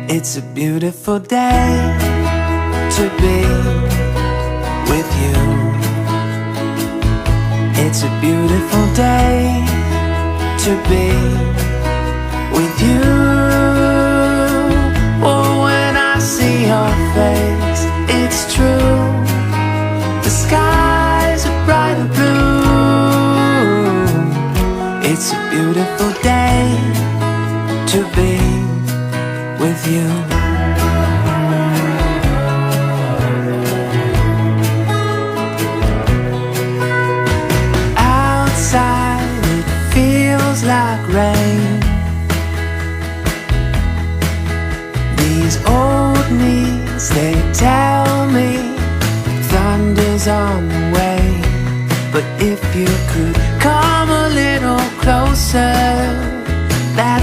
It's a beautiful day to be with you. It's a beautiful day to be with you. Oh, when I see your face, it's true. The skies are bright and blue. It's a beautiful day to be with you.